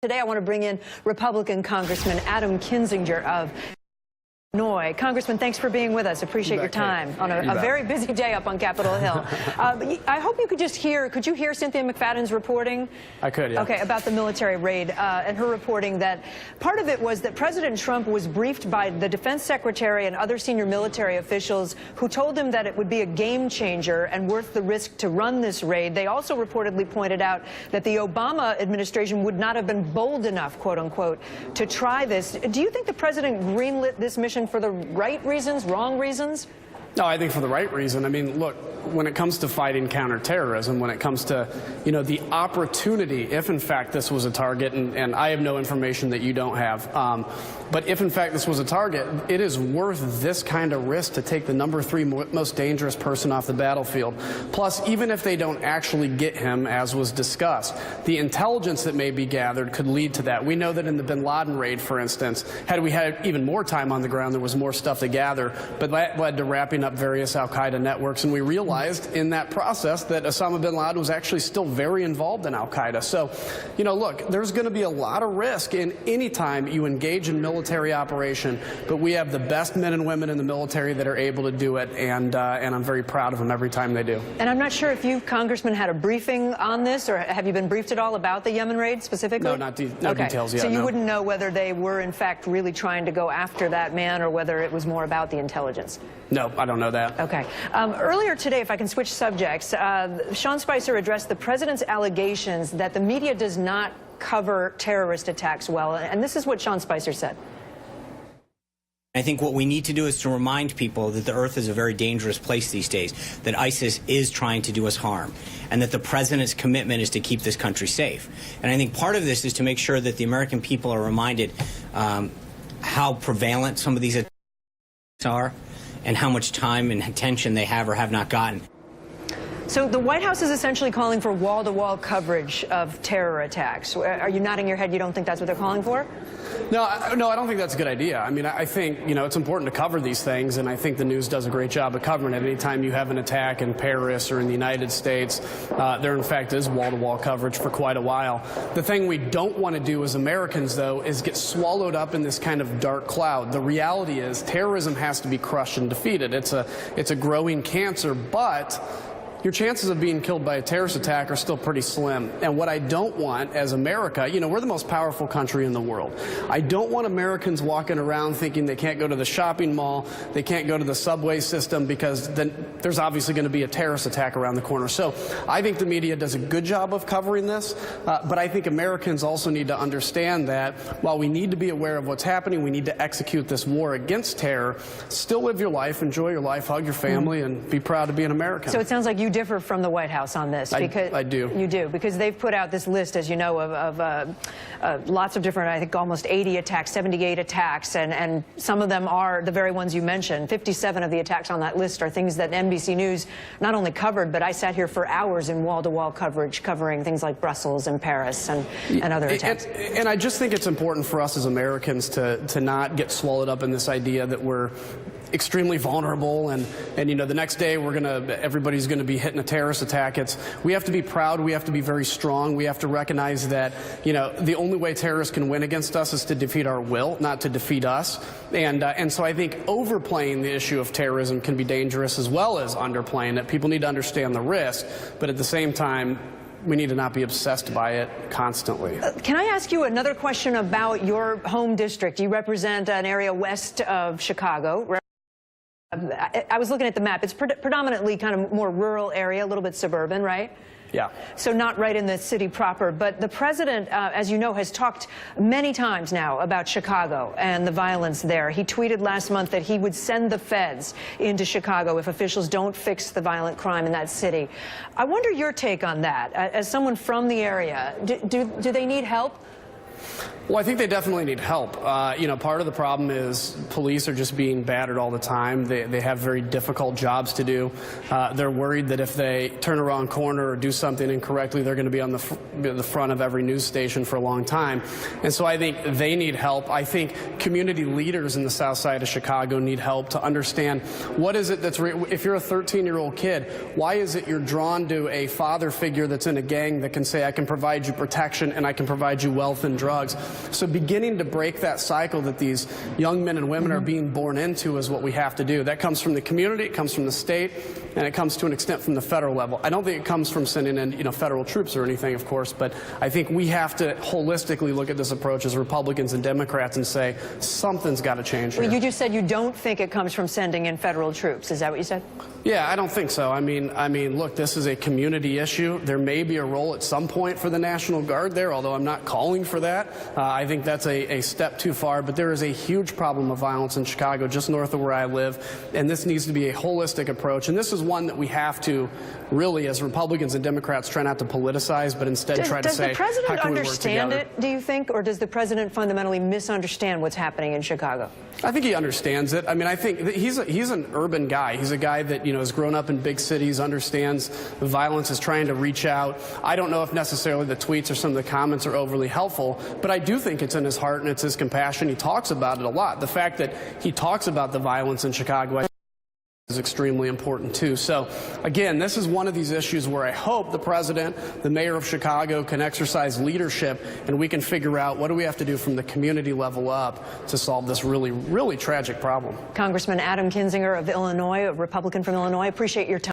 Today, I want to bring in Republican Congressman Adam Kinzinger of Illinois. Congressman, thanks for being with us. Appreciate your time on a very busy day up on Capitol Hill. I hope you could just hear, could you hear Cynthia McFadden's reporting? I could, yeah. Okay, about the military raid and her reporting that part of it was that President Trump was briefed by the defense secretary and other senior military officials who told him that it would be a game changer and worth the risk to run this raid. They also reportedly pointed out that the Obama administration would not have been bold enough, quote unquote, to try this. Do you think the president greenlit this mission for the right reasons, wrong reasons? No, I think for the right reason. I mean, look, when it comes to fighting counterterrorism, when it comes to, the opportunity, if in fact this was a target, and I have no information that you don't have, but if in fact this was a target, it is worth this kind of risk to take the #3 most dangerous person off the battlefield. Plus, even if they don't actually get him, as was discussed, the intelligence that may be gathered could lead to that. We know that in the bin Laden raid, for instance, had we had even more time on the ground, there was more stuff to gather, but that led to wrapping up various al-Qaeda networks, and we realized in that process that Osama bin Laden was actually still very involved in al-Qaeda. So, look, there's going to be a lot of risk in any time you engage in military operation, but we have the best men and women in the military that are able to do it, and I'm very proud of them every time they do. And I'm not sure if you, Congressman, had a briefing on this, or have you been briefed at all about the Yemen raid specifically? No, no details yet. So you no. wouldn't know whether they were in fact really trying to go after that man, or whether it was more about the intelligence? No, I don't know that. Okay. Earlier today, if I can switch subjects, Sean Spicer addressed the president's allegations that the media does not cover terrorist attacks well, and this is what Sean Spicer said. I think what we need to do is to remind people that the earth is a very dangerous place these days, that ISIS is trying to do us harm, and that the president's commitment is to keep this country safe. And I think part of this is to make sure that the American people are reminded how prevalent some of these attacks are and how much time and attention they have or have not gotten. So the White House is essentially calling for wall-to-wall coverage of terror attacks. Are you nodding your head? You don't think that's what they're calling for? No, I don't think that's a good idea. I mean, I think, it's important to cover these things, and I think the news does a great job of covering it. Anytime you have an attack in Paris or in the United States, there in fact is wall-to-wall coverage for quite a while. The thing we don't want to do as Americans, though, is get swallowed up in this kind of dark cloud. The reality is terrorism has to be crushed and defeated. It's a growing cancer, but your chances of being killed by a terrorist attack are still pretty slim. And what I don't want as America, we're the most powerful country in the world. I don't want Americans walking around thinking they can't go to the shopping mall, they can't go to the subway system, because then there's obviously going to be a terrorist attack around the corner. So I think the media does a good job of covering this, but I think Americans also need to understand that while we need to be aware of what's happening, we need to execute this war against terror, still live your life, enjoy your life, hug your family, and be proud to be an American. So it sounds like you differ from the White House on this. Because I do. You do, because they've put out this list, as you know, of lots of different, I think almost 80 attacks, 78 attacks, and some of them are the very ones you mentioned. 57 of the attacks on that list are things that NBC News not only covered, but I sat here for hours in wall-to-wall coverage covering things like Brussels and Paris and other attacks. And I just think it's important for us as Americans to not get swallowed up in this idea that we're extremely vulnerable, and the next day everybody's gonna be hitting a terrorist attack. We have to be proud, we have to be very strong, we have to recognize that the only way terrorists can win against us is to defeat our will, not to defeat us. And so I think overplaying the issue of terrorism can be dangerous, as well as underplaying it. People need to understand the risk, but at the same time, we need to not be obsessed by it constantly. Can I ask you another question about your home district? You represent an area west of Chicago. I was looking at the map. It's predominantly kind of more rural area, a little bit suburban, right? Yeah. So not right in the city proper. But the president, as you know, has talked many times now about Chicago and the violence there. He tweeted last month that he would send the feds into Chicago if officials don't fix the violent crime in that city. I wonder your take on that. As someone from the area, do they need help? Well, I think they definitely need help. Part of the problem is police are just being battered all the time. They have very difficult jobs to do. They're worried that if they turn a wrong corner or do something incorrectly, they're going to be on the front of every news station for a long time. And so I think they need help. I think community leaders in the south side of Chicago need help to understand what is it that's, if you're a 13-year-old kid, why is it you're drawn to a father figure that's in a gang that can say, I can provide you protection and I can provide you wealth and drugs? drugs. So beginning to break that cycle that these young men and women are being born into is what we have to do. That comes from the community, it comes from the state, and it comes to an extent from the federal level. I don't think it comes from sending in, federal troops or anything, of course, but I think we have to holistically look at this approach as Republicans and Democrats and say something's got to change here. Well, you just said you don't think it comes from sending in federal troops. Is that what you said? Yeah, I don't think so. I mean, look, this is a community issue. There may be a role at some point for the National Guard there, although I'm not calling for that. I think that's a step too far, but there is a huge problem of violence in Chicago, just north of where I live, and this needs to be a holistic approach. And this is one that we have to really, as Republicans and Democrats, try not to politicize, but instead try to say, does the president how can we work understand together? it, do you think, or does the president fundamentally misunderstand what's happening in Chicago? I think he understands it. I mean, I think that he's an urban guy. He's a guy that, has grown up in big cities, understands the violence, is trying to reach out. I don't know if necessarily the tweets or some of the comments are overly helpful, but I do think it's in his heart and it's his compassion. He talks about it a lot. The fact that he talks about the violence in Chicago, I think, is extremely important too. So again, this is one of these issues where I hope the president, the mayor of Chicago, can exercise leadership and we can figure out what do we have to do from the community level up to solve this really, really tragic problem. Congressman Adam Kinzinger of Illinois, a Republican from Illinois, appreciate your time.